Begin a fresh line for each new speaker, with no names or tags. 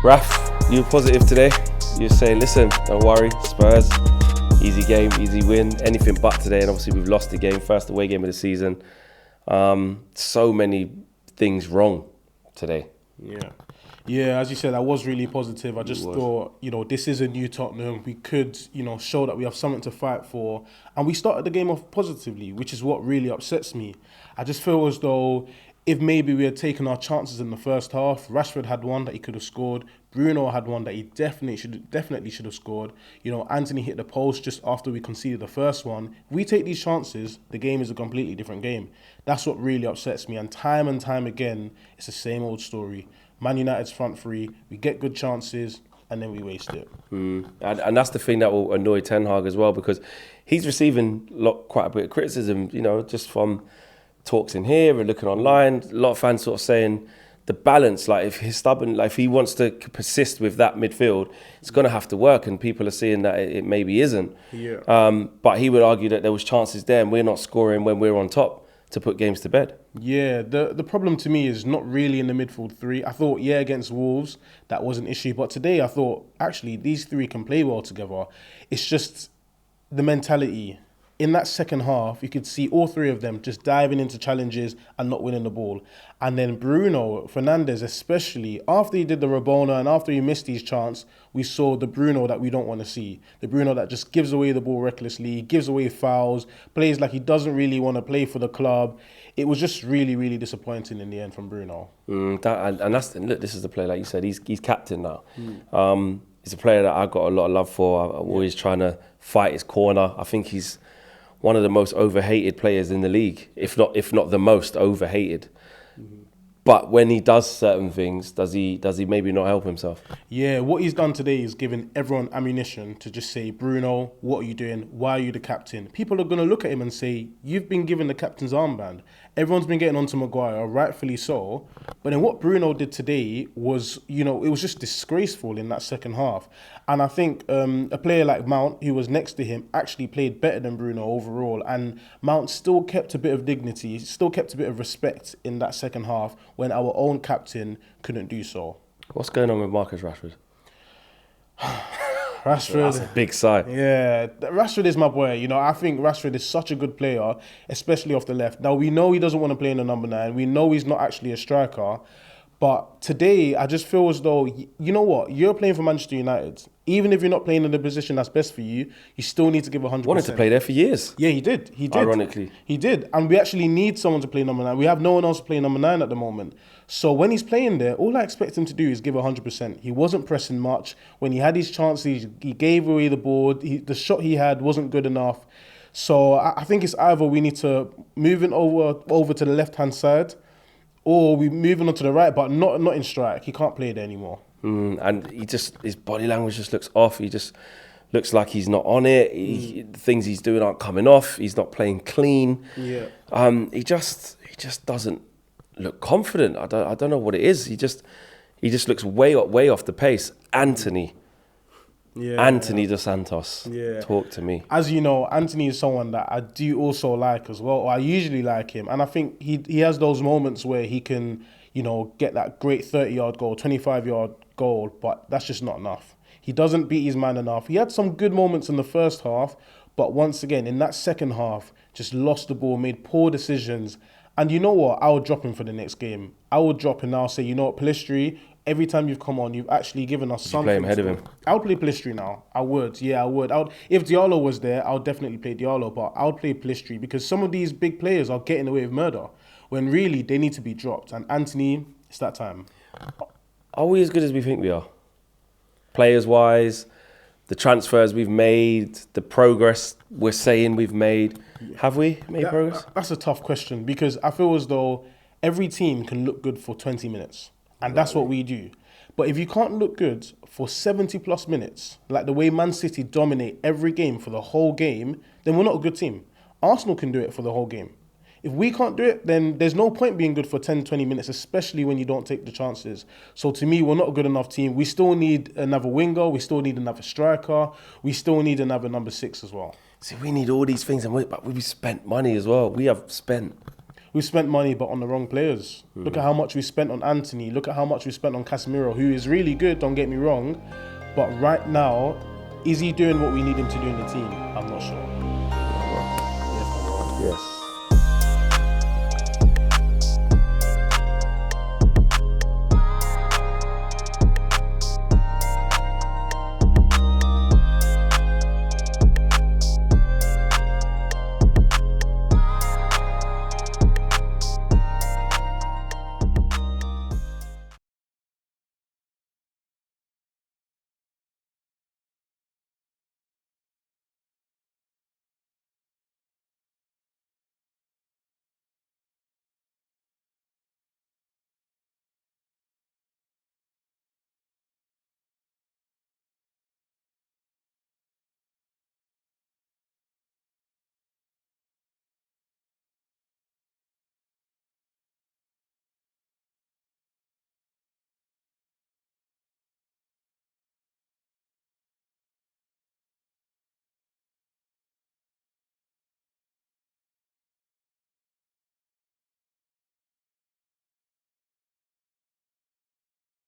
Raph, you were positive today. You were saying, listen, don't worry, Spurs, easy game, easy win, anything but today. And obviously we've lost the game, first away game of the season. So many things wrong today.
Yeah, as you said, I was really positive. I just thought, this is a new Tottenham. We could, show that we have something to fight for. And we started the game off positively, which is what really upsets me. I just feel as though if maybe we had taken our chances in the first half, Rashford had one that he could have scored. Bruno had one that he definitely should have scored. Anthony hit the post just after we conceded the first one. If we take these chances, the game is a completely different game. That's what really upsets me. And time again, it's the same old story. Man United's front three, we get good chances, and then we waste it.
And that's the thing that will annoy Ten Hag as well, because he's receiving quite a bit of criticism, just from talks in here and looking online. A lot of fans sort of saying the balance, like if he's stubborn, like if he wants to persist with that midfield, it's going to have to work, and people are seeing that it maybe isn't. But he would argue that there was chances there and we're not scoring when we're on top to put games to bed.
Yeah, the problem to me is not really in the midfield three. I thought, against Wolves, that was an issue. But today I thought, actually, these three can play well together. It's just the mentality. In that second half, you could see all three of them just diving into challenges and not winning the ball. And then Bruno Fernandes, especially, after he did the Rabona and after he missed his chance, we saw the Bruno that we don't want to see. The Bruno that just gives away the ball recklessly, gives away fouls, plays like he doesn't really want to play for the club. It was just really, really disappointing in the end from Bruno.
Look, this is the player, like you said, he's captain now. He's a player that I've got a lot of love for. I'm always trying to fight his corner. I think he's one of the most overhated players in the league, if not the most overhated. But when he does certain things, does he maybe not help himself?
Yeah, what he's done today is given everyone ammunition to just say, Bruno, what are you doing? Why are you the captain? People are going to look at him and say, you've been given the captain's armband. Everyone's been getting onto Maguire, rightfully so. But then what Bruno did today was, it was just disgraceful in that second half. And I think a player like Mount, who was next to him, actually played better than Bruno overall. And Mount still kept a bit of dignity, still kept a bit of respect in that second half when our own captain couldn't do so.
What's going on with Marcus Rashford?
Rashford.
That's a big sigh.
Yeah, Rashford is my boy. I think Rashford is such a good player, especially off the left. Now, we know he doesn't want to play in the number 9. We know he's not actually a striker. But today, I just feel as though, you know what? You're playing for Manchester United. Even if you're not playing in the position that's best for you, you still need to give 100%.
Wanted to play there for years.
Yeah, he did.
Ironically.
He did. And we actually need someone to play number 9. We have no one else to play number 9 at the moment. So when he's playing there, all I expect him to do is give 100%. He wasn't pressing much. When he had his chances, he gave away the ball. The shot he had wasn't good enough. So I think it's either we need to move it over to the left-hand side, or we moving on to the right, but not in strike. He can't play there anymore.
And his body language just looks off. He just looks like he's not on it. The things he's doing aren't coming off. He's not playing clean.
Yeah.
He just doesn't look confident. I don't know what it is. He just looks way off the pace. Anthony Dos Santos.
Yeah.
Talk to me.
As you know, Anthony is someone that I do also like as well. Or I usually like him. And I think he has those moments where he can, get that great 30-yard goal, 25-yard goal, but that's just not enough. He doesn't beat his man enough. He had some good moments in the first half, but once again, in that second half, just lost the ball, made poor decisions. And you know what? I would drop him for the next game. I would drop him now, say, Pellistri, every time you've come on, you've actually given us something.
Play him ahead of him?
I would play Pellistri now. I would. Yeah, I would. If Diallo was there, I would definitely play Diallo, but I would play Pellistri because some of these big players are getting away with murder when really they need to be dropped. And Anthony, it's that time.
Are we as good as we think we are? Players-wise, the transfers we've made, the progress we're saying we've made. Have we made progress?
That's a tough question because I feel as though every team can look good for 20 minutes. And that's what we do. But if you can't look good for 70 plus minutes, like the way Man City dominate every game for the whole game, then we're not a good team. Arsenal can do it for the whole game. If we can't do it, then there's no point being good for 10, 20 minutes, especially when you don't take the chances. So to me, we're not a good enough team. We still need another winger. We still need another striker. We still need another number 6 as well.
See, we need all these things, but we've spent money as well. We have spent
we've spent money but on the wrong players. Look at how much we spent on Anthony. Look at how much we spent on Casemiro, who is really good, don't get me wrong. But right now, is he doing what we need him to do in the team? I'm not sure.
Yes.